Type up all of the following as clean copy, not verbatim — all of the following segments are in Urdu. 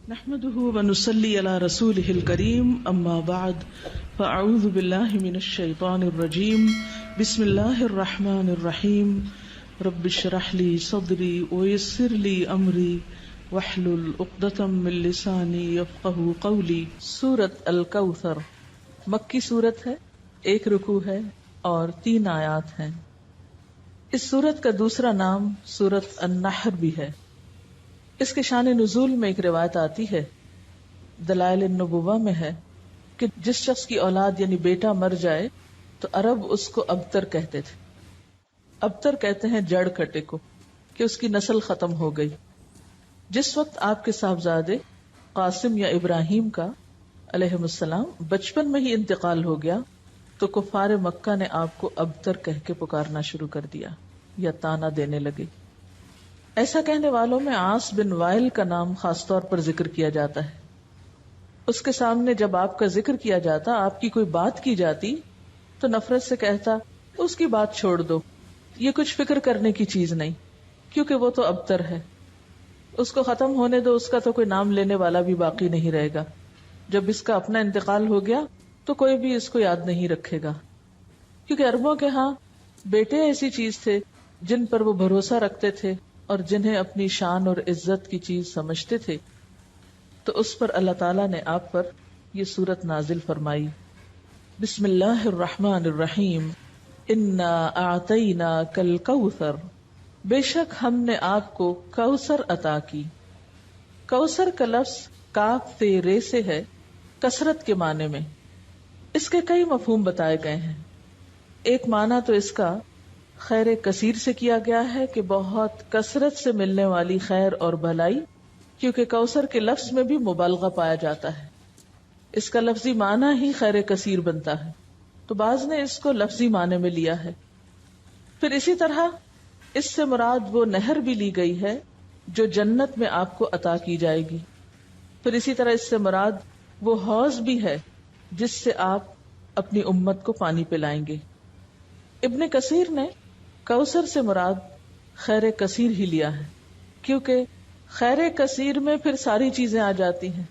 نحمده ونصلي على رسوله الكريم اما بعد فاعوذ بالله من الشيطان الرجيم بسم الله الرحمن الرحيم رب اشرح لي صدري ويسر لي امري واحلل عقدة من لساني يفقهوا قولي۔ سورۃ الکوثر مکی سورت ہے، 1 رکوع ہے اور 3 آیات ہیں۔ اس سورت کا دوسرا نام سورۃ النحر بھی ہے۔ اس کے شان نزول میں ایک روایت آتی ہے، دلائل النبوہ میں ہے کہ جس شخص کی اولاد یعنی بیٹا مر جائے تو عرب اس کو ابتر کہتے تھے۔ ابتر کہتے ہیں جڑ کٹے کو، کہ اس کی نسل ختم ہو گئی۔ جس وقت آپ کے صاحبزادے قاسم یا ابراہیم کا علیہ السلام بچپن میں ہی انتقال ہو گیا تو کفار مکہ نے آپ کو ابتر کہہ کے پکارنا شروع کر دیا یا طعنہ دینے لگے۔ ایسا کہنے والوں میں عاص بن وائل کا نام خاص طور پر ذکر کیا جاتا ہے۔ اس کے سامنے جب آپ کا ذکر کیا جاتا، آپ کی کوئی بات کی جاتی تو نفرت سے کہتا اس کی بات چھوڑ دو، یہ کچھ فکر کرنے کی چیز نہیں، کیونکہ وہ تو ابتر ہے، اس کو ختم ہونے دو، اس کا تو کوئی نام لینے والا بھی باقی نہیں رہے گا۔ جب اس کا اپنا انتقال ہو گیا تو کوئی بھی اس کو یاد نہیں رکھے گا، کیونکہ عربوں کے ہاں بیٹے ایسی چیز تھے جن پر وہ بھروسہ رکھتے تھے اور جنہیں اپنی شان اور عزت کی چیز سمجھتے تھے۔ تو اس پر اللہ تعالیٰ نے آپ پر یہ سورت نازل فرمائی۔ بسم اللہ الرحمن الرحیم، انا اعطیناک الکوثر، بے شک ہم نے آپ کو کوثر عطا کی۔ کوثر کا لفظ کاف تے رے سے ہے، کثرت کے معنی میں۔ اس کے کئی مفہوم بتائے گئے ہیں۔ ایک معنی تو اس کا خیر کثیر سے کیا گیا ہے کہ بہت کثرت سے ملنے والی خیر اور بھلائی، کیونکہ کوثر کے لفظ میں بھی مبالغہ پایا جاتا ہے، اس کا لفظی معنی ہی خیر کثیر بنتا ہے، تو بعض نے اس کو لفظی معنی میں لیا ہے۔ پھر اسی طرح اس سے مراد وہ نہر بھی لی گئی ہے جو جنت میں آپ کو عطا کی جائے گی۔ پھر اسی طرح اس سے مراد وہ حوض بھی ہے جس سے آپ اپنی امت کو پانی پلائیں گے۔ ابن کثیر نے کوثر سے مراد خیر کثیر ہی لیا ہے، کیونکہ خیر کثیر میں پھر ساری چیزیں آ جاتی ہیں،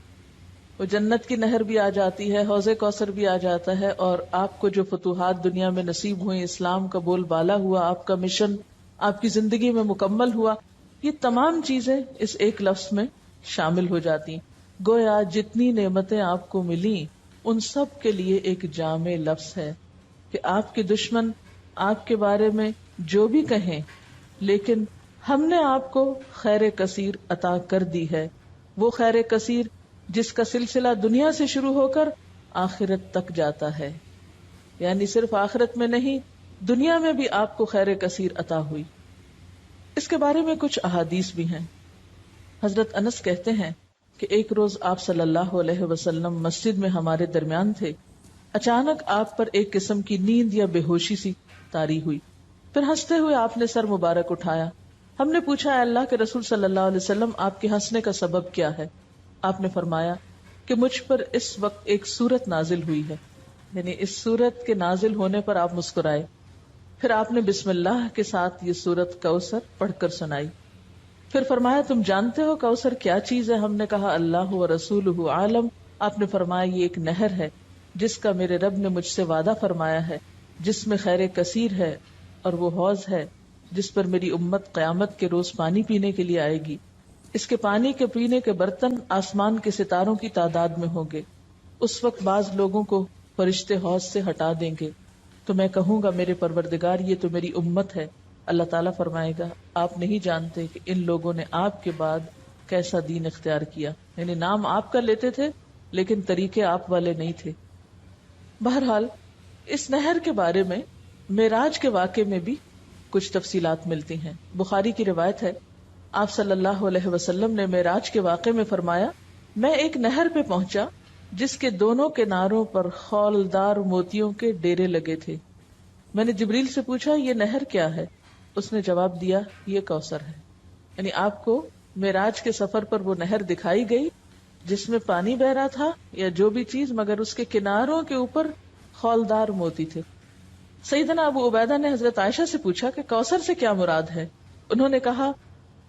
وہ جنت کی نہر بھی آ جاتی ہے، حوض کوثر بھی آ جاتا ہے، اور آپ کو جو فتوحات دنیا میں نصیب ہوئیں، اسلام کا بول بالا ہوا، آپ کا مشن آپ کی زندگی میں مکمل ہوا، یہ تمام چیزیں اس ایک لفظ میں شامل ہو جاتی ہیں۔ گویا جتنی نعمتیں آپ کو ملیں ان سب کے لیے ایک جامع لفظ ہے کہ آپ کے دشمن آپ کے بارے میں جو بھی کہیں، لیکن ہم نے آپ کو خیر کثیر عطا کر دی ہے، وہ خیر کثیر جس کا سلسلہ دنیا سے شروع ہو کر آخرت تک جاتا ہے، یعنی صرف آخرت میں نہیں، دنیا میں بھی آپ کو خیر کثیر عطا ہوئی۔ اس کے بارے میں کچھ احادیث بھی ہیں۔ حضرت انس کہتے ہیں کہ ایک روز آپ صلی اللہ علیہ وسلم مسجد میں ہمارے درمیان تھے، اچانک آپ پر ایک قسم کی نیند یا بے ہوشی سی طاری ہوئی، پھر ہنستے ہوئے آپ نے سر مبارک اٹھایا۔ ہم نے پوچھا، اے اللہ کے رسول صلی اللہ علیہ وسلم، آپ کے ہنسنے کا سبب کیا ہے؟ آپ نے فرمایا کہ مجھ پر اس وقت ایک سورت نازل ہوئی ہے، یعنی اس سورت کے نازل ہونے پر آپ مسکرائے۔ پھر آپ نے بسم اللہ کے ساتھ یہ سورت کوثر پڑھ کر سنائی۔ پھر فرمایا، تم جانتے ہو کوثر کیا چیز ہے؟ ہم نے کہا اللہ و رسولہ عالم۔ آپ نے فرمایا یہ ایک نہر ہے جس کا میرے رب نے مجھ سے وعدہ فرمایا ہے، جس میں خیر کثیر ہے، اور وہ حوض ہے جس پر میری امت قیامت کے روز پانی پینے کے لیے آئے گی۔ اس کے پانی کے پینے کے برتن آسمان کے ستاروں کی تعداد میں ہوں گے۔ اس وقت بعض لوگوں کو فرشتے حوض سے ہٹا دیں گے تو میں کہوں گا میرے پروردگار یہ تو میری امت ہے۔ اللہ تعالیٰ فرمائے گا آپ نہیں جانتے کہ ان لوگوں نے آپ کے بعد کیسا دین اختیار کیا، یعنی نام آپ کا لیتے تھے لیکن طریقے آپ والے نہیں تھے۔ بہرحال اس نہر کے بارے میں معراج کے واقعے میں بھی کچھ تفصیلات ملتی ہیں۔ بخاری کی روایت ہے، آپ صلی اللہ علیہ وسلم نے معراج کے واقعے میں فرمایا، میں ایک نہر پہ پہنچا جس کے دونوں کناروں پر خولدار موتیوں کے ڈیرے لگے تھے۔ میں نے جبریل سے پوچھا یہ نہر کیا ہے؟ اس نے جواب دیا یہ کوثر ہے۔ یعنی آپ کو معراج کے سفر پر وہ نہر دکھائی گئی جس میں پانی بہ رہا تھا یا جو بھی چیز، مگر اس کے کناروں کے اوپر خولدار موتی تھے۔ سیدنا ابو عبیدہ نے حضرت عائشہ سے پوچھا کہ کوثر سے کیا مراد ہے؟ انہوں نے کہا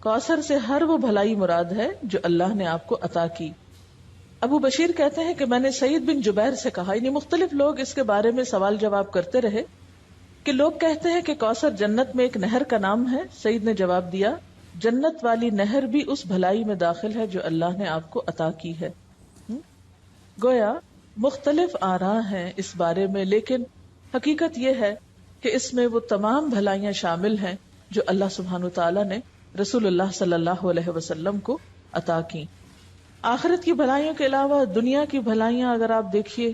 کوثر سے ہر وہ بھلائی مراد ہے جو اللہ نے آپ کو عطا کی. ابو بشیر کہتے ہیں کہ میں نے سعید بن جبیر سے کہا، یعنی مختلف لوگ اس کے بارے میں سوال جواب کرتے رہے کہ لوگ کہتے ہیں کہ کوثر جنت میں ایک نہر کا نام ہے. سعید نے جواب دیا، جنت والی نہر بھی اس بھلائی میں داخل ہے جو اللہ نے آپ کو عطا کی ہے. گویا مختلف آراء ہیں اس بارے میں، لیکن حقیقت یہ ہے کہ اس میں وہ تمام بھلائیاں شامل ہیں جو اللہ سبحانہ وتعالی نے رسول اللہ صلی اللہ علیہ وسلم کو عطا کی. آخرت کی بھلائیوں کے علاوہ دنیا کی بھلائیاں اگر آپ دیکھیے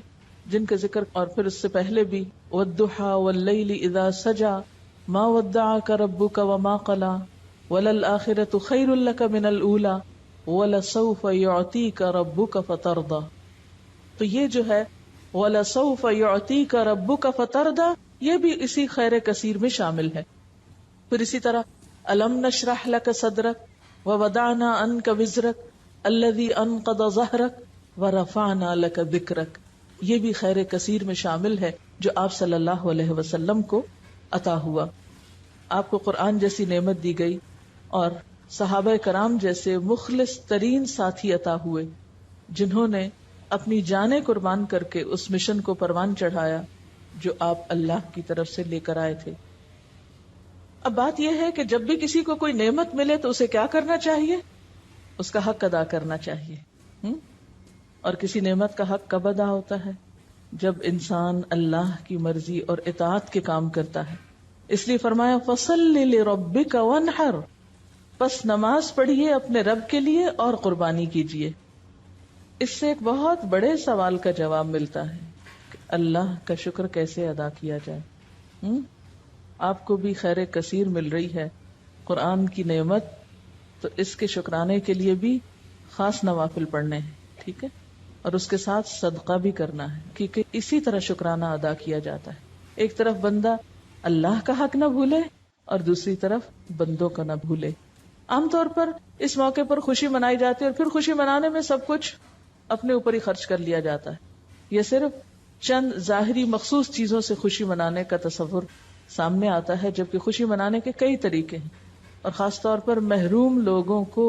جن کا ذکر اور پھر اس سے پہلے بھی والضحى واللیل اذا سجا ما ودعك ربك وما قلى وللآخرة خیر لك من الاولى ولسوف يعطيك ربك فترضى. تو یہ جو ہے وَلَسَوْفَ يُعْطِيكَ رَبُّكَ فَتَرْضَى یہ بھی اسی خیر کثیر میں شامل ہے. پھر اسی طرح أَلَمْ نَشْرَحْ لَكَ صَدْرَكَ وَوَضَعْنَا عَنْكَ وِزْرَكَ الَّذِي أَنْقَضَ ظَهْرَكَ وَرَفَعْنَا لَكَ ذِكْرَكَ یہ بھی خیر کثیر میں شامل ہے جو آپ صلی اللہ علیہ وسلم کو عطا ہوا. آپ کو قرآن جیسی نعمت دی گئی اور صحابہ کرام جیسے مخلص ترین ساتھی عطا ہوئے جنہوں نے اپنی جانیں قربان کر کے اس مشن کو پروان چڑھایا جو آپ اللہ کی طرف سے لے کر آئے تھے. اب بات یہ ہے کہ جب بھی کسی کو کوئی نعمت ملے تو اسے کیا کرنا چاہیے؟ اس کا حق ادا کرنا چاہیے. اور کسی نعمت کا حق کب ادا ہوتا ہے؟ جب انسان اللہ کی مرضی اور اطاعت کے کام کرتا ہے. اس لیے فرمایا فَصَلِّ لِرَبِّكَ وَانْحَرْ پس نماز پڑھیے اپنے رب کے لیے اور قربانی کیجیے. اس سے ایک بہت بڑے سوال کا جواب ملتا ہے کہ اللہ کا شکر کیسے ادا کیا جائے. آپ کو بھی خیر کثیر مل رہی ہے قرآن کی نعمت، تو اس کے شکرانے کے لیے بھی خاص نوافل پڑھنے ہیں، ٹھیک ہے، اور اس کے ساتھ صدقہ بھی کرنا ہے کیونکہ اسی طرح شکرانہ ادا کیا جاتا ہے. ایک طرف بندہ اللہ کا حق نہ بھولے اور دوسری طرف بندوں کا نہ بھولے. عام طور پر اس موقع پر خوشی منائی جاتی ہے اور پھر خوشی منانے میں سب کچھ اپنے اوپر ہی خرچ کر لیا جاتا ہے. یہ صرف چند ظاہری مخصوص چیزوں سے خوشی منانے کا تصور سامنے آتا ہے، جبکہ خوشی منانے کے کئی طریقے ہیں اور خاص طور پر محروم لوگوں کو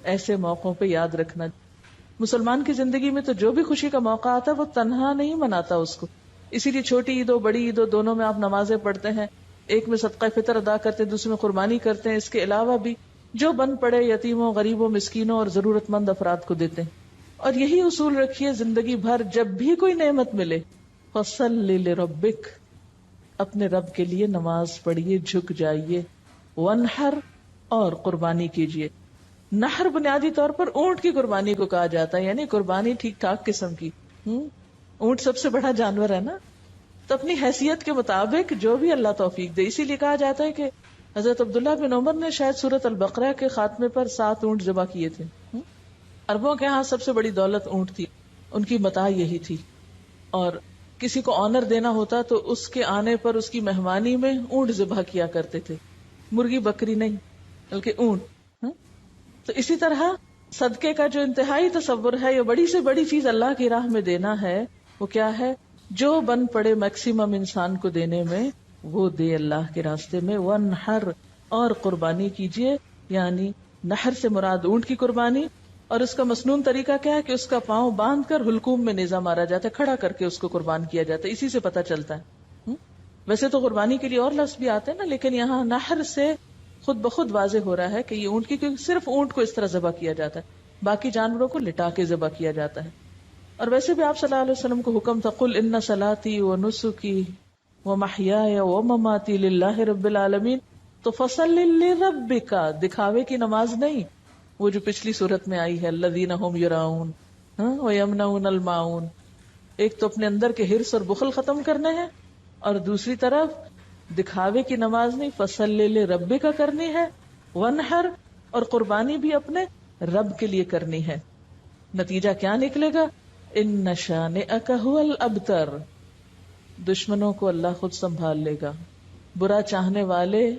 ایسے موقعوں پہ یاد رکھنا. مسلمان کی زندگی میں تو جو بھی خوشی کا موقع آتا ہے وہ تنہا نہیں مناتا اس کو. اسی لیے چھوٹی عید و بڑی عید و دونوں میں آپ نمازیں پڑھتے ہیں، ایک میں صدقہ فطر ادا کرتے ہیں، دوسرے میں قربانی کرتے ہیں. اس کے علاوہ بھی جو بن پڑے یتیموں، غریبوں، مسکینوں اور ضرورت مند افراد کو دیتے ہیں. اور یہی اصول رکھیے زندگی بھر، جب بھی کوئی نعمت ملے فَصَلِّ لِرَبِّكَ اپنے رب کے لیے نماز پڑھیے، جھک جائیے، وَانْحَرْ اور قربانی کیجیے. نحر بنیادی طور پر اونٹ کی قربانی کو کہا جاتا ہے، یعنی قربانی ٹھیک ٹھاک قسم کی. اونٹ سب سے بڑا جانور ہے نا، تو اپنی حیثیت کے مطابق جو بھی اللہ توفیق دے. اسی لیے کہا جاتا ہے کہ حضرت عبداللہ بن عمر نے شاید سورۃ البقرہ کے خاتمے پر 7 اونٹ ذبح کیے تھے. عربوں کے ہاں سب سے بڑی دولت اونٹ تھی، ان کی متاع یہی تھی. اور کسی کو آنر دینا ہوتا تو اس کے آنے پر اس کی مہمانی میں اونٹ ذبح کیا کرتے تھے، مرغی بکری نہیں بلکہ اونٹ. تو اسی طرح صدقے کا جو انتہائی تصور ہے، یہ بڑی سے بڑی چیز اللہ کی راہ میں دینا ہے، وہ کیا ہے؟ جو بن پڑے میکسیمم انسان کو دینے میں وہ دے اللہ کے راستے میں. وَانْحَرْ اور قربانی کیجیے، یعنی نحر سے مراد اونٹ کی قربانی. اور اس کا مسنون طریقہ کیا ہے کہ اس کا پاؤں باندھ کر حلقوم میں نیزہ مارا جاتا ہے، کھڑا کر کے اس کو قربان کیا جاتا ہے. اسی سے پتہ چلتا ہے. ویسے تو قربانی کے لیے اور لفظ بھی آتے ہیں نا، لیکن یہاں نحر سے خود بخود واضح ہو رہا ہے کہ یہ اونٹ کی، کیونکہ صرف اونٹ کو اس طرح ذبح کیا جاتا ہے، باقی جانوروں کو لٹا کے ذبح کیا جاتا ہے. اور ویسے بھی آپ صلی اللہ علیہ وسلم کو حکم تھا قل ان صلاتي ونسكي ومحياي ومماتي لله رب العالمین. تو فصل لربك دکھاوے کی نماز نہیں، وہ جو پچھلی صورت میں آئی ہے الذین هم یراؤون ویمنعون الماعون. ایک تو اپنے اندر کے حرص اور بخل ختم کرنے ہیں، اور دوسری طرف دکھاوے کی نماز نہیں، فصل لربک کرنی ہے، ونحر اور قربانی بھی اپنے رب کے لیے کرنی ہے. نتیجہ کیا نکلے گا؟ ان شانئک ھو الابتر دشمنوں کو اللہ خود سنبھال لے گا، برا چاہنے والے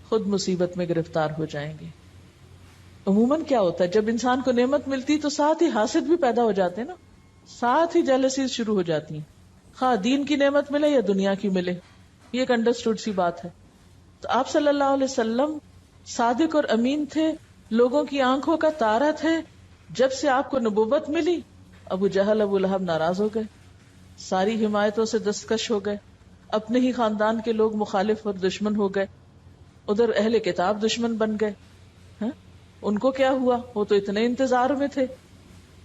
خود مصیبت میں گرفتار ہو جائیں گے. عموماً کیا ہوتا ہے جب انسان کو نعمت ملتی تو ساتھ ہی حاسد بھی پیدا ہو جاتے ہیں نا، ساتھ ہی جیلسیز شروع ہو جاتی ہیں، خواہ دین کی نعمت ملے یا دنیا کی ملے. یہ ایک انڈرسٹوڈ سی بات ہے. تو آپ صلی اللہ علیہ وسلم صادق اور امین تھے، لوگوں کی آنکھوں کا تارا تھے. جب سے آپ کو نبوت ملی ابو جہل ابو لہب ناراض ہو گئے، ساری حمایتوں سے دستکش ہو گئے، اپنے ہی خاندان کے لوگ مخالف اور دشمن ہو گئے، ادھر اہل کتاب دشمن بن گئے. ہاں ان کو کیا ہوا؟ وہ تو اتنے انتظار میں تھے،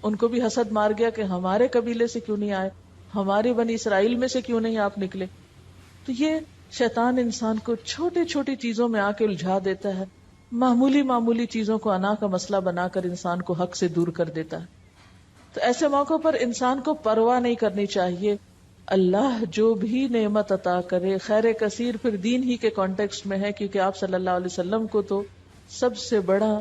ان کو بھی حسد مار گیا کہ ہمارے قبیلے سے کیوں نہیں آئے، ہمارے بنی اسرائیل میں سے کیوں نہیں آپ نکلے. تو یہ شیطان انسان کو چھوٹی چھوٹی چیزوں میں آ کے الجھا دیتا ہے، معمولی معمولی چیزوں کو انا کا مسئلہ بنا کر انسان کو حق سے دور کر دیتا ہے. تو ایسے موقعوں پر انسان کو پرواہ نہیں کرنی چاہیے. اللہ جو بھی نعمت عطا کرے خیر کثیر پھر دین ہی کے کانٹیکسٹ میں ہے، کیونکہ آپ صلی اللہ علیہ وسلم کو تو سب سے بڑا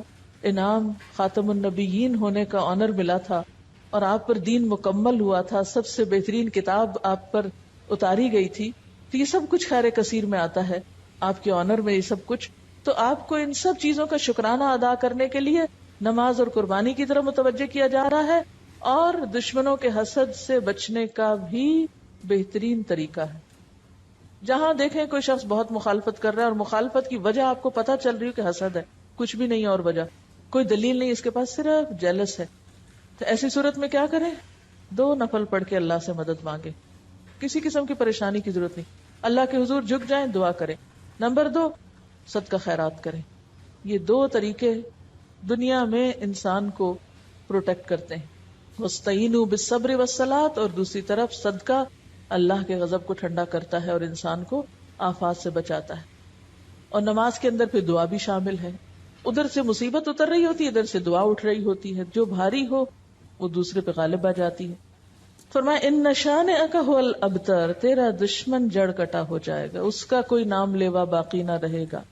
انعام خاتم النبیین ہونے کا آنر ملا تھا، اور آپ پر دین مکمل ہوا تھا، سب سے بہترین کتاب آپ پر اتاری گئی تھی. تو یہ سب کچھ خیر کثیر میں آتا ہے، آپ کے آنر میں یہ سب کچھ. تو آپ کو ان سب چیزوں کا شکرانہ ادا کرنے کے لیے نماز اور قربانی کی طرف متوجہ کیا جا رہا ہے، اور دشمنوں کے حسد سے بچنے کا بھی بہترین طریقہ ہے. جہاں دیکھیں کوئی شخص بہت مخالفت کر رہا ہے اور مخالفت کی وجہ آپ کو پتہ چل رہی ہے کہ حسد ہے، کچھ بھی نہیں اور وجہ کوئی دلیل نہیں، اس کے پاس صرف جیلس ہے، تو ایسی صورت میں کیا کریں؟ 2 نفل پڑھ کے اللہ سے مدد مانگے، کسی قسم کی پریشانی کی ضرورت نہیں، اللہ کے حضور جھک جائیں، دعا کریں. نمبر 2 صدقہ خیرات کریں. یہ 2 طریقے دنیا میں انسان کو پروٹیکٹ کرتے ہیں. وَاسْتَعِینُوا بِالصَّبْرِ وَالصَّلَاةِ، اور دوسری طرف صدقہ اللہ کے غضب کو ٹھنڈا کرتا ہے اور انسان کو آفات سے بچاتا ہے. اور نماز کے اندر پھر دعا بھی شامل ہے. ادھر سے مصیبت اتر رہی ہوتی ہے، ادھر سے دعا اٹھ رہی ہوتی ہے، جو بھاری ہو وہ دوسرے پہ غالب آ جاتی ہے. فرمایا ان شانئک ھو الابتر، تیرا دشمن جڑ کٹا ہو جائے گا، اس کا کوئی نام لیوا باقی نہ رہے گا.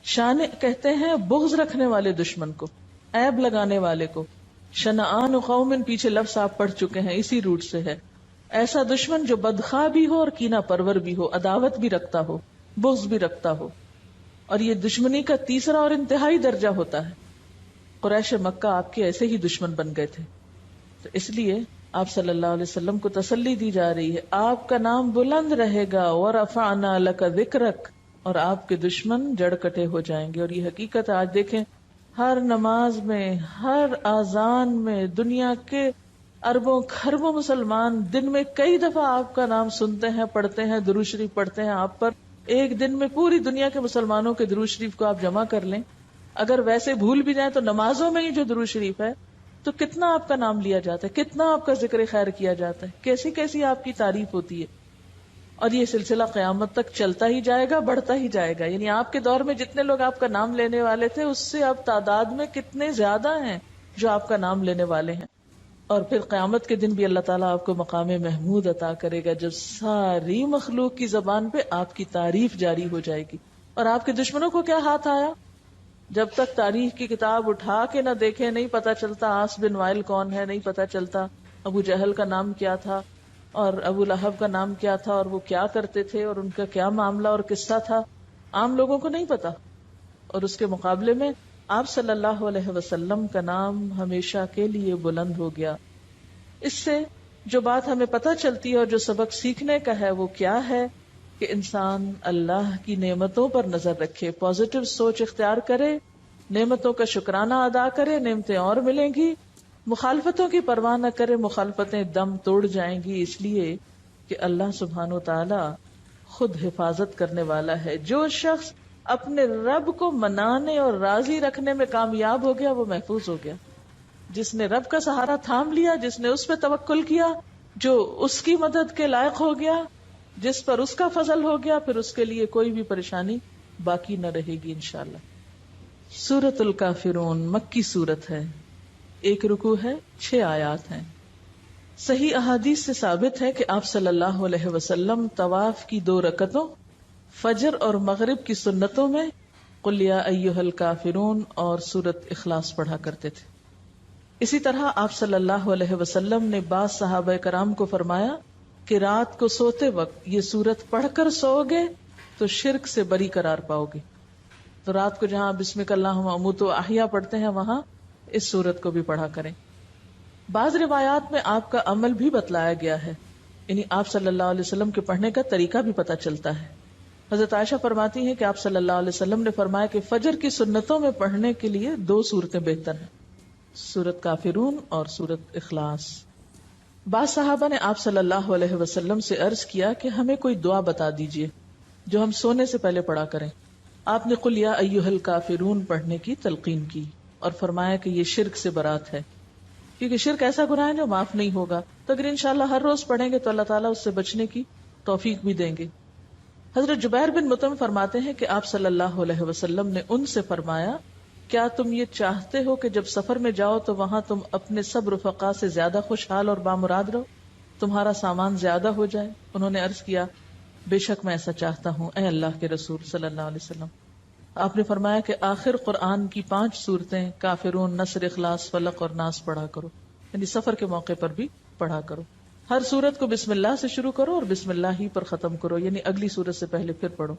شانئ کہتے ہیں بغض رکھنے والے دشمن کو، عیب لگانے والے کو. شنآن قوم پیچھے لفظ آپ پڑھ چکے ہیں، اسی روٹ سے ہے. ایسا دشمن جو بدخواہ بھی ہو اور کینہ پرور بھی ہو، عداوت بھی رکھتا ہو، بغض بھی رکھتا ہو. اور یہ دشمنی کا تیسرا اور انتہائی درجہ ہوتا ہے. قریش مکہ آپ کے ایسے ہی دشمن بن گئے تھے، تو اس لیے آپ صلی اللہ علیہ وسلم کو تسلی دی جا رہی ہے آپ کا نام بلند رہے گا، وَرَفَعْنَا لَكَ ذِكْرَكَ، اور آپ کے دشمن جڑ کٹے ہو جائیں گے. اور یہ حقیقت آج دیکھیں ہر نماز میں، ہر اذان میں، دنیا کے اربوں خربوں مسلمان دن میں کئی دفعہ آپ کا نام سنتے ہیں، پڑھتے ہیں، درود شریف پڑھتے ہیں آپ پر. ایک دن میں پوری دنیا کے مسلمانوں کے درود شریف کو آپ جمع کر لیں، اگر ویسے بھول بھی جائیں تو نمازوں میں ہی جو درود شریف ہے تو کتنا آپ کا نام لیا جاتا ہے، کتنا آپ کا ذکر خیر کیا جاتا ہے، کیسی کیسی آپ کی تعریف ہوتی ہے. اور یہ سلسلہ قیامت تک چلتا ہی جائے گا، بڑھتا ہی جائے گا. یعنی آپ کے دور میں جتنے لوگ آپ کا نام لینے والے تھے اس سے اب تعداد میں کتنے زیادہ ہیں جو آپ کا نام لینے والے ہیں. اور پھر قیامت کے دن بھی اللہ تعالیٰ آپ کو مقام محمود عطا کرے گا، جب ساری مخلوق کی زبان پہ آپ کی تعریف جاری ہو جائے گی. اور آپ کے دشمنوں کو کیا ہاتھ آیا؟ جب تک تاریخ کی کتاب اٹھا کے نہ دیکھیں نہیں پتا چلتا عاص بن وائل کون ہے، نہیں پتا چلتا ابو جہل کا نام کیا تھا اور ابو لہب کا نام کیا تھا اور وہ کیا کرتے تھے اور ان کا کیا معاملہ اور قصہ تھا، عام لوگوں کو نہیں پتا. اور اس کے مقابلے میں آپ صلی اللہ علیہ وسلم کا نام ہمیشہ کے لیے بلند ہو گیا. اس سے جو بات ہمیں پتہ چلتی ہے اور جو سبق سیکھنے کا ہے وہ کیا ہے کہ انسان اللہ کی نعمتوں پر نظر رکھے، پازیٹو سوچ اختیار کرے، نعمتوں کا شکرانہ ادا کرے، نعمتیں اور ملیں گی. مخالفتوں کی پرواہ نہ کرے، مخالفتیں دم توڑ جائیں گی، اس لیے کہ اللہ سبحانہ و تعالی خود حفاظت کرنے والا ہے. جو شخص اپنے رب کو منانے اور راضی رکھنے میں کامیاب ہو گیا وہ محفوظ ہو گیا. جس نے رب کا سہارا تھام لیا، جس نے اس پہ توکل کیا، جو اس کی مدد کے لائق ہو گیا، جس پر اس کا فضل ہو گیا، پھر اس کے لیے کوئی بھی پریشانی باقی نہ رہے گی انشاءاللہ. سورۃ الکافرون مکی سورت ہے، 1 رکوع ہے، 6 آیات ہیں. صحیح احادیث سے ثابت ہے کہ آپ صلی اللہ علیہ وسلم طواف کی 2 رکعتوں، فجر اور مغرب کی سنتوں میں قل یا ایھا الکافرون اور سورۃ اخلاص پڑھا کرتے تھے. اسی طرح آپ صلی اللہ علیہ وسلم نے بعض صحابہ کرام کو فرمایا کہ رات کو سوتے وقت یہ سورت پڑھ کر سو گے تو شرک سے بری قرار پاؤ گے. تو رات کو جہاں بسمک اللہم اموت و احیا پڑھتے ہیں وہاں اس سورت کو بھی پڑھا کریں. بعض روایات میں آپ کا عمل بھی بتلایا گیا ہے، یعنی آپ صلی اللہ علیہ وسلم کے پڑھنے کا طریقہ بھی پتہ چلتا ہے. حضرت عائشہ فرماتی ہیں کہ آپ صلی اللہ علیہ وسلم نے فرمایا کہ فجر کی سنتوں میں پڑھنے کے لیے 2 صورتیں بہتر ہیں، سورت کافرون اور سورت اخلاص۔ بعض صحابہ نے آپ صلی اللہ علیہ وسلم سے عرض کیا کہ ہمیں کوئی دعا بتا دیجئے جو ہم سونے سے پہلے پڑھا کریں۔ آپ نے قل یا ایھا الکافرون پڑھنے کی تلقین کی اور فرمایا کہ یہ شرک سے برات ہے، کیونکہ شرک ایسا گناہ ہے جو معاف نہیں ہوگا، تو اگر انشاءاللہ ہر روز پڑھیں گے تو اللہ تعالیٰ اس سے بچنے کی توفیق بھی دیں گے۔ حضرت جبیر بن مطعم فرماتے ہیں کہ آپ صلی اللہ علیہ وسلم نے ان سے فرمایا کیا تم یہ چاہتے ہو کہ جب سفر میں جاؤ تو وہاں تم اپنے سب رفقا سے زیادہ خوشحال اور بامراد رہو، تمہارا سامان زیادہ ہو جائے؟ انہوں نے عرض کیا بے شک میں ایسا چاہتا ہوں اے اللہ کے رسول صلی اللہ علیہ وسلم۔ آپ نے فرمایا کہ آخر قرآن کی 5 صورتیں کافرون، نصر، اخلاص، فلق اور ناس پڑھا کرو، یعنی سفر کے موقع پر بھی پڑھا کرو۔ ہر سورت کو بسم اللہ سے شروع کرو اور بسم اللہ ہی پر ختم کرو، یعنی اگلی سورت سے پہلے پھر پڑھو۔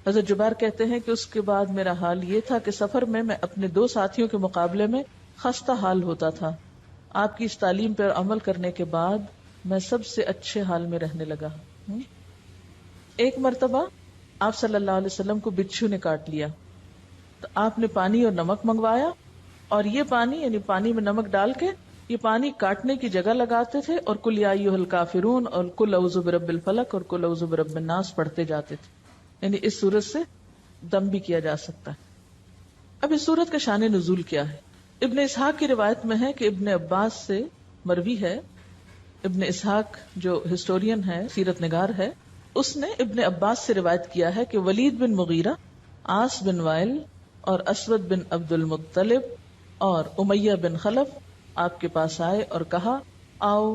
حضرت جبیر کہتے ہیں کہ اس کے بعد میرا حال یہ تھا کہ سفر میں اپنے 2 ساتھیوں کے مقابلے میں خستہ حال ہوتا تھا۔ آپ کی اس تعلیم پر عمل کرنے کے بعد میں سب سے اچھے حال میں رہنے لگا۔ ایک مرتبہ آپ صلی اللہ علیہ وسلم کو بچھو نے کاٹ لیا تو آپ نے پانی اور نمک منگوایا، اور یہ پانی یعنی پانی میں نمک ڈال کے یہ پانی کاٹنے کی جگہ لگاتے تھے اور قل یا ایھا الکافرون اور قل اعوذ برب الفلق اور قل اعوذ برب الناس پڑھتے جاتے تھے، یعنی اس سورت سے دم بھی کیا جا سکتا ہے۔ اب اس سورت کا شان نزول کیا ہے؟ ابن اسحاق کی روایت میں ہے کہ ابن عباس سے مروی ہے، ابن اسحاق جو ہسٹورین ہے، سیرت نگار ہے، اس نے ابن عباس سے روایت کیا ہے کہ ولید بن مغیرہ، عاص بن وائل اور اسود بن عبد المطلب اور امیہ بن خلف آپ کے پاس آئے اور کہا آؤ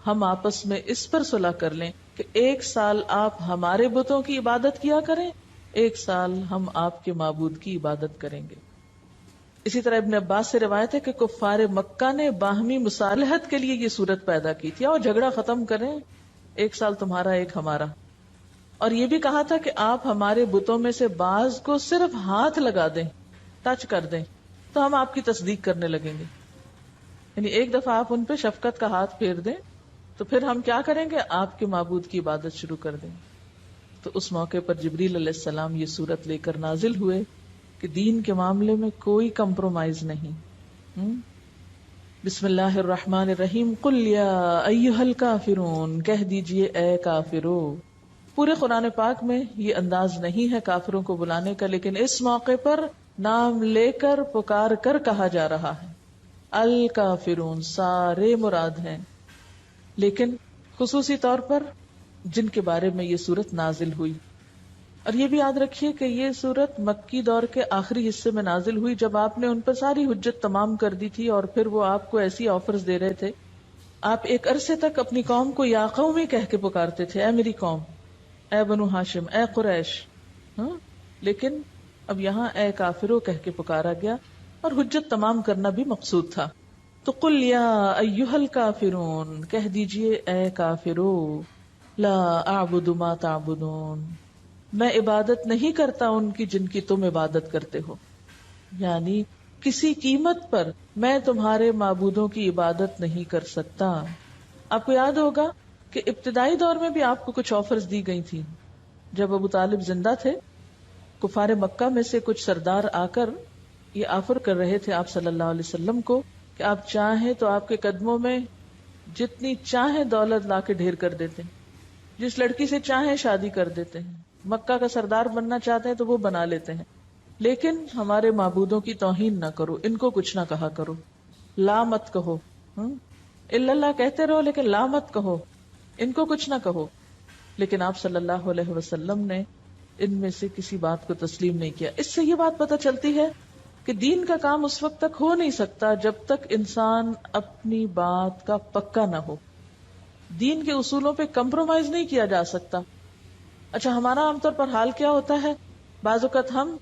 ہم آپس میں اس پر صلح کر لیں کہ 1 سال آپ ہمارے بتوں کی عبادت کیا کریں، 1 سال ہم آپ کے معبود کی عبادت کریں گے۔ اسی طرح ابن عباس سے روایت ہے کہ کفار مکہ نے باہمی مصالحت کے لیے یہ صورت پیدا کی تھی، اور جھگڑا ختم کریں، 1 سال تمہارا 1 ہمارا، اور یہ بھی کہا تھا کہ آپ ہمارے بتوں میں سے بعض کو صرف ہاتھ لگا دیں، ٹچ کر دیں تو ہم آپ کی تصدیق کرنے لگیں گے، یعنی ایک دفعہ آپ ان پہ شفقت کا ہاتھ پھیر دیں تو پھر ہم کیا کریں گے، آپ کے معبود کی عبادت شروع کر دیں۔ تو اس موقع پر جبریل علیہ السلام یہ سورت لے کر نازل ہوئے کہ دین کے معاملے میں کوئی کمپرومائز نہیں۔ بسم اللہ الرحمن الرحیم، قل یا ایھا الکافرون، کہہ دیجئے اے کافرو۔ پورے قرآن پاک میں یہ انداز نہیں ہے کافروں کو بلانے کا، لیکن اس موقع پر نام لے کر پکار کر کہا جا رہا ہے۔ الکافرون سارے مراد ہیں، لیکن خصوصی طور پر جن کے بارے میں یہ سورت نازل ہوئی۔ اور یہ بھی یاد رکھیے کہ یہ سورت مکی دور کے آخری حصے میں نازل ہوئی، جب آپ نے ان پر ساری حجت تمام کر دی تھی، اور پھر وہ آپ کو ایسی آفرز دے رہے تھے۔ آپ ایک عرصے تک اپنی قوم کو یا قومی کہہ کے پکارتے تھے، اے میری قوم، اے بنو ہاشم، اے قریش، لیکن اب یہاں اے کافرو کہہ کے پکارا گیا، اور حجت تمام کرنا بھی مقصود تھا۔ تو قل یا ایھا الکافرون، کہہ دیجئے اے کافرو، لا اعبد ما تعبدون، میں عبادت نہیں کرتا ان کی جن کی تم عبادت کرتے ہو، یعنی کسی قیمت پر میں تمہارے معبودوں کی عبادت نہیں کر سکتا۔ آپ کو یاد ہوگا کہ ابتدائی دور میں بھی آپ کو کچھ آفرز دی گئی تھی۔ جب ابو طالب زندہ تھے، کفار مکہ میں سے کچھ سردار آ کر یہ آفر کر رہے تھے آپ صلی اللہ علیہ وسلم کو کہ آپ چاہیں تو آپ کے قدموں میں جتنی چاہیں دولت لا کے ڈھیر کر دیتے ہیں، جس لڑکی سے چاہیں شادی کر دیتے ہیں، مکہ کا سردار بننا چاہتے ہیں تو وہ بنا لیتے ہیں، لیکن ہمارے معبودوں کی توہین نہ کرو، ان کو کچھ نہ کہا کرو، لا مت کہو، الا اللہ کہتے رہو لیکن لا مت کہو، ان کو کچھ نہ کہو۔ لیکن آپ صلی اللہ علیہ وسلم نے ان میں سے کسی بات کو تسلیم نہیں کیا۔ اس سے یہ بات پتہ چلتی ہے کہ دین کا کام اس وقت تک ہو نہیں سکتا جب تک انسان اپنی بات کا پکا نہ ہو۔ دین کے اصولوں پہ کمپرومائز نہیں کیا جا سکتا۔ اچھا، ہمارا عام طور پر حال کیا ہوتا ہے، بعض اوقات ہم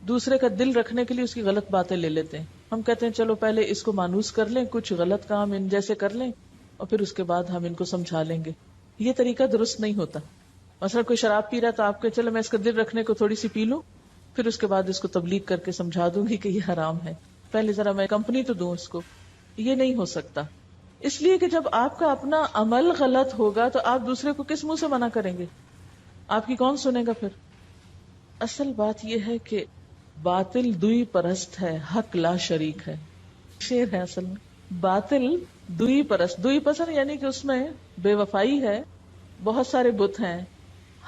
دوسرے کا دل رکھنے کے لیے اس کی غلط باتیں لے لیتے ہیں۔ ہم کہتے ہیں چلو پہلے اس کو مانوس کر لیں، کچھ غلط کام ان جیسے کر لیں، اور پھر اس کے بعد ہم ان کو سمجھا لیں گے۔ یہ طریقہ درست نہیں ہوتا۔ مثلا کوئی شراب پی رہا تو آپ کو چلو میں اس کا دل رکھنے کو تھوڑی سی پی لوں، پھر اس کے بعد اس کو تبلیغ کر کے سمجھا دوں گی کہ یہ حرام ہے، پہلے ذرا میں کمپنی تو دوں اس کو۔ یہ نہیں ہو سکتا، اس لیے کہ جب آپ کا اپنا عمل غلط ہوگا تو آپ دوسرے کو کس منہ سے منع کریں گے؟ آپ کی کون سنے گا پھر؟ اصل بات یہ ہے کہ باطل دوئی پرست ہے، حق لا شریک ہے. شعر ہے اصل میں. باطل دوئی پرست، دوئی پسند یعنی کہ اس میں بے وفائی ہے، بہت سارے بت ہیں.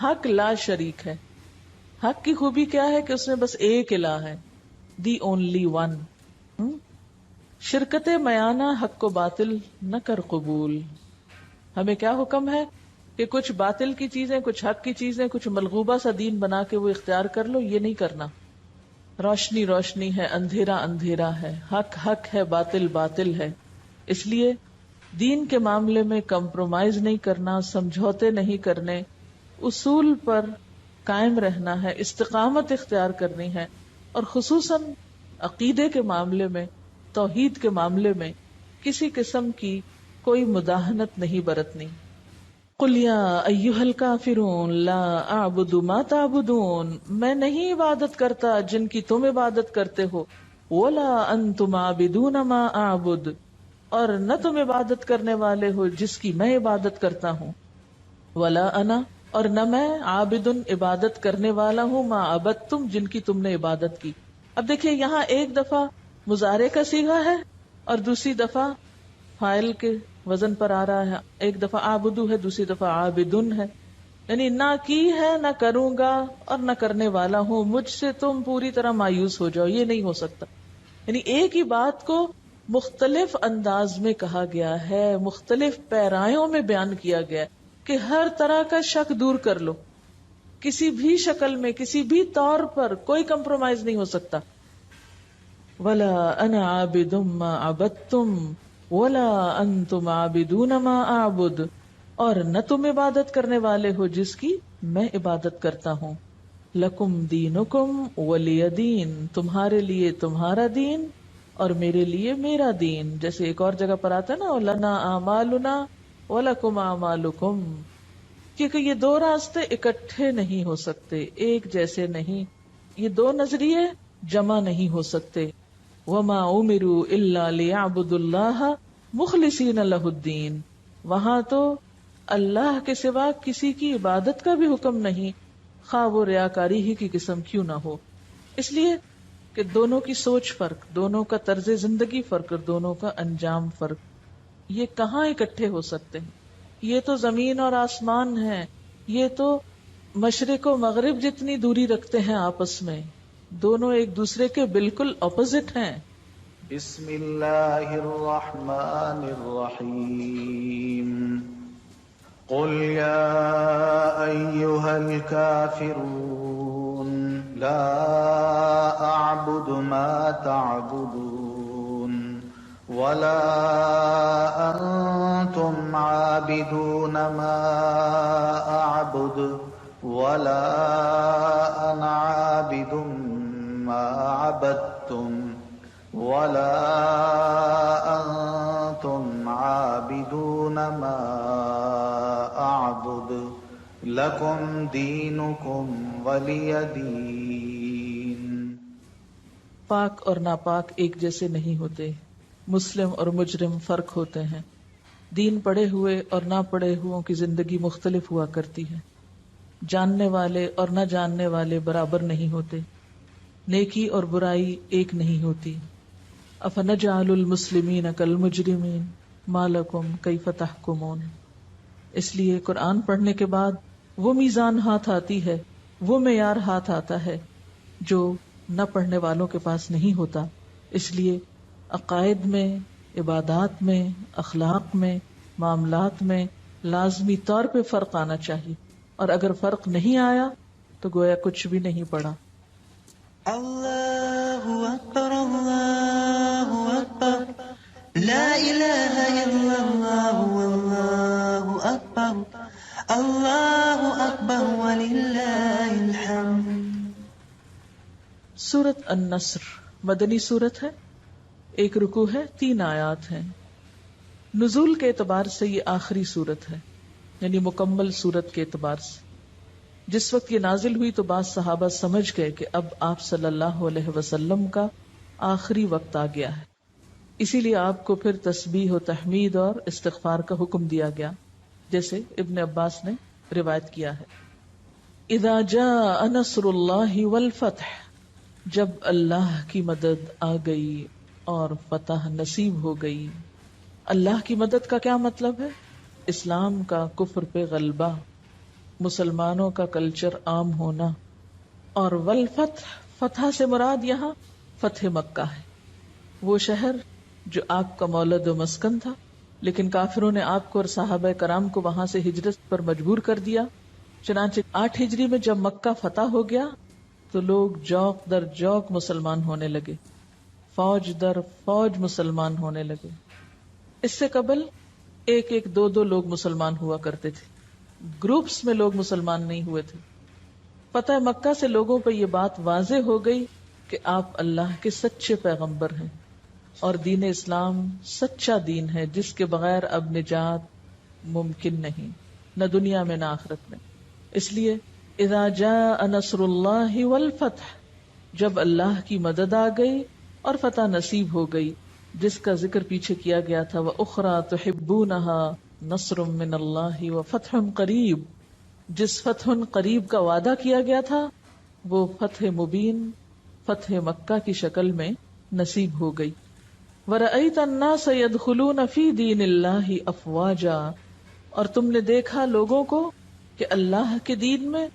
حق لا شریک ہے. حق کی خوبی کیا ہے کہ اس میں بس ایک الہ ہے، دی اونلی ون. شرکت میانہ حق و باطل نہ کر قبول. ہمیں کیا حکم ہے کہ کچھ باطل کی چیزیں، کچھ حق کی چیزیں، کچھ ملغوبہ سا دین بنا کے وہ اختیار کر لو، یہ نہیں کرنا. روشنی روشنی ہے، اندھیرا اندھیرا ہے، حق حق ہے، باطل باطل ہے. اس لیے دین کے معاملے میں کمپرومائز نہیں کرنا، سمجھوتے نہیں کرنے، اصول پر قائم رہنا ہے، استقامت اختیار کرنی ہے. اور خصوصاً عقیدے کے معاملے میں، توحید کے معاملے میں کسی قسم کی کوئی مداہنت نہیں برتنی. قل یا ایھا الکافرون لا اعبد ما تعبدون، میں نہیں عبادت کرتا جن کی تم عبادت کرتے ہو. ولا انتم عابدون ما اعبد، اور نہ تم عبادت کرنے والے ہو جس کی میں عبادت کرتا ہوں. ولا انا، اور نہ میں، عابدن عبادت کرنے والا ہوں، ما عبدتم جن کی تم نے عبادت کی. اب دیکھیے یہاں ایک دفعہ مضارع کا صیغہ ہے اور دوسری دفعہ فاعل کے وزن پر آ رہا ہے. ایک دفعہ عابدو ہے، دوسری دفعہ عابدن ہے. یعنی نہ کی ہے، نہ کروں گا، اور نہ کرنے والا ہوں. مجھ سے تم پوری طرح مایوس ہو جاؤ، یہ نہیں ہو سکتا. یعنی ایک ہی بات کو مختلف انداز میں کہا گیا ہے، مختلف پیرایوں میں بیان کیا گیا ہے کہ ہر طرح کا شک دور کر لو. کسی بھی شکل میں، کسی بھی طور پر کوئی کمپرومائز نہیں ہو سکتا. ولا انا عابد ما عبدتم ولا انتم عابدون ما اعبد، اور نہ تم عبادت کرنے والے ہو جس کی میں عبادت کرتا ہوں. لکم دینکم ولی دین، تمہارے لیے تمہارا دین اور میرے لیے میرا دین. جیسے ایک اور جگہ پر آتا ہے نا، لنا اعمالنا ولکم اعمالکم، کیونکہ یہ دو راستے اکٹھے نہیں ہو سکتے، ایک جیسے نہیں. یہ دو نظریے جمع نہیں ہو سکتے. وما امروا الا ليعبدوا الله مخلصین لہ الدین، وہاں تو اللہ کے سوا کسی کی عبادت کا بھی حکم نہیں، خواہ وہ ریاکاری ہی کی قسم کیوں نہ ہو. اس لیے کہ دونوں کی سوچ فرق، دونوں کا طرز زندگی فرق اور دونوں کا انجام فرق. یہ کہاں اکٹھے ہو سکتے ہیں؟ یہ تو زمین اور آسمان ہے، یہ تو مشرق و مغرب جتنی دوری رکھتے ہیں آپس میں. دونوں ایک دوسرے کے بالکل اپوزٹ ہیں. بسم اللہ الرحمن الرحیم. قل یا ایھا الکافرون لا اعبد ما تعبدون ولا انتم عابدون ما اعبد ولا انا عابد ما عبدتم ولا انتم عابدون ما اعبد لکم دینکم ولی دین. پاک اور ناپاک ایک جیسے نہیں ہوتے، مسلم اور مجرم فرق ہوتے ہیں. دین پڑھے ہوئے اور نہ پڑھے ہوئوں کی زندگی مختلف ہوا کرتی ہے. جاننے والے اور نہ جاننے والے برابر نہیں ہوتے. نیکی اور برائی ایک نہیں ہوتی. افنجعل المسلمین کالمجرمین ما لکم کیف تحکمون. اس لیے قرآن پڑھنے کے بعد وہ میزان ہاتھ آتی ہے، وہ معیار ہاتھ آتا ہے جو نہ پڑھنے والوں کے پاس نہیں ہوتا. اس لیے عقائد میں، عبادات میں، اخلاق میں، معاملات میں لازمی طور پہ فرق آنا چاہیے، اور اگر فرق نہیں آیا تو گویا کچھ بھی نہیں پڑھا. اللہ اکبر اللہ اکبر لا الہ الا اللہ واللہ اکبر اللہ اکبر وللہ الحمد. سورۃ النصر مدنی سورت ہے، ایک رکوع ہے، 3 آیات ہیں. نزول کے اعتبار سے یہ آخری سورت ہے، یعنی مکمل سورت کے اعتبار سے. جس وقت یہ نازل ہوئی تو بعض صحابہ سمجھ گئے کہ اب آپ صلی اللہ علیہ وسلم کا آخری وقت آ گیا ہے، اسی لیے آپ کو پھر تسبیح و تحمید اور استغفار کا حکم دیا گیا، جیسے ابن عباس نے روایت کیا ہے. اذا جاء نصر اللہ والفتح، جب اللہ کی مدد آ گئی اور فتح نصیب ہو گئی. اللہ کی مدد کا کیا مطلب ہے؟ اسلام کا کفر پہ غلبہ، مسلمانوں کا کلچر عام ہونا. اور والفتح، فتح سے مراد یہاں فتح مکہ ہے، وہ شہر جو آپ کا مولد و مسکن تھا، لیکن کافروں نے آپ کو اور صحابہ کرام کو وہاں سے ہجرت پر مجبور کر دیا. چنانچہ 8 ہجری میں جب مکہ فتح ہو گیا تو لوگ جوق در جوق مسلمان ہونے لگے، فوج در فوج مسلمان ہونے لگے. اس سے قبل 1-2 لوگ مسلمان ہوا کرتے تھے، گروپس میں لوگ مسلمان نہیں ہوئے تھے. فتح مکہ سے لوگوں پہ یہ بات واضح ہو گئی کہ آپ اللہ کے سچے پیغمبر ہیں اور دین اسلام سچا دین ہے جس کے بغیر اب نجات ممکن نہیں، نہ دنیا میں نہ آخرت میں. اس لیے اذا جاء نصر اللہ والفتح، جب اللہ کی مدد آ گئی اور فتح نصیب ہو گئی، جس کا ذکر پیچھے کیا گیا تھا. وَأُخْرَى تُحِبُّونَهَا نَصْرٌ مِّنَ اللَّهِ وَفَتْحٌ قَرِيبٌ، جس فتح قریب کا وعدہ کیا گیا تھا وہ فتح مبین، فتح مکہ کی شکل میں نصیب ہو گئی. وَرَأَيْتَ النَّاسَ يَدْخُلُونَ فِي دِينِ اللَّهِ أَفْوَاجًا، اور تم نے دیکھا لوگوں کو کہ اللہ کے دین میں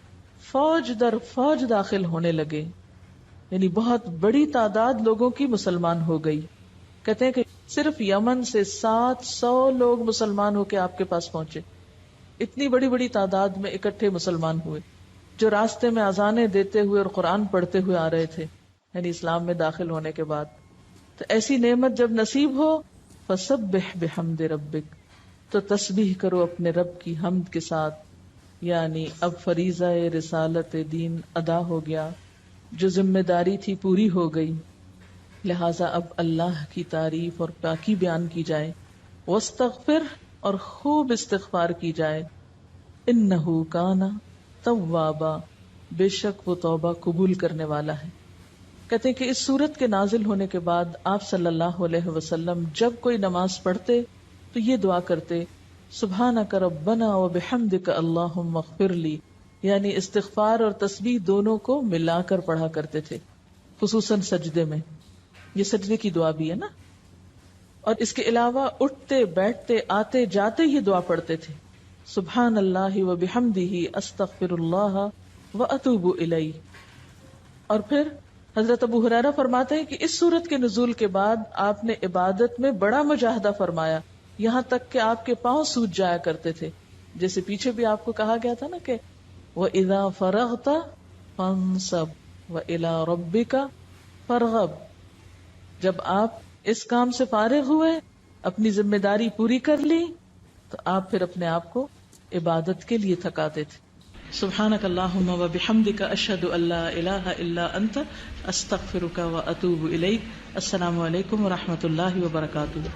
فوج در فوج داخل ہونے لگے، یعنی بہت بڑی تعداد لوگوں کی مسلمان ہو گئی. کہتے ہیں کہ صرف یمن سے 700 لوگ مسلمان ہو کے آپ کے پاس پہنچے. اتنی بڑی بڑی تعداد میں اکٹھے مسلمان ہوئے جو راستے میں اذانیں دیتے ہوئے اور قرآن پڑھتے ہوئے آ رہے تھے، یعنی اسلام میں داخل ہونے کے بعد. تو ایسی نعمت جب نصیب ہو فسبح بحمد ربک، تو تسبیح کرو اپنے رب کی حمد کے ساتھ. یعنی اب فریضہ رسالت دین ادا ہو گیا، جو ذمہ داری تھی پوری ہو گئی، لہٰذا اب اللہ کی تعریف اور پاکی بیان کی جائے. واستغفر، اور خوب استغفار کی جائے. انہ کان توابا، بے شک وہ توبہ قبول کرنے والا ہے. کہتے ہیں کہ اس سورت کے نازل ہونے کے بعد آپ صلی اللہ علیہ وسلم جب کوئی نماز پڑھتے تو یہ دعا کرتے، سبحانک ربنا وبحمدک اللہم اغفر لی، یعنی استغفار اور تسبیح دونوں کو ملا کر پڑھا کرتے تھے، خصوصاً سجدے میں. یہ سجدے کی دعا بھی ہے نا. اور اس کے علاوہ اٹھتے بیٹھتے آتے جاتے یہ دعا پڑھتے تھے، سبحان اللہ وبحمدہ استغفر اللہ واتوب الیہ. اور پھر حضرت ابو ہریرہ فرماتے ہیں کہ اس سورت کے نزول کے بعد آپ نے عبادت میں بڑا مجاہدہ فرمایا، یہاں تک کہ آپ کے پاؤں سوج جایا کرتے تھے. جیسے پیچھے بھی آپ کو کہا گیا تھا نا کہ وَإِذَا فَرَغْتَ فَانْصَبْ وَإِلَىٰ رَبِّكَ فَارْغَب، جب آپ اس کام سے فارغ ہوئے، اپنی ذمہ داری پوری کر لی، تو آپ پھر اپنے آپ کو عبادت کے لیے تھکاتے تھے. سبحانک اللہم وبحمدک اشہد ان لا الہ الا انت استغفرک واتوب الیک. السلام علیکم ورحمۃ اللہ وبرکاتہ.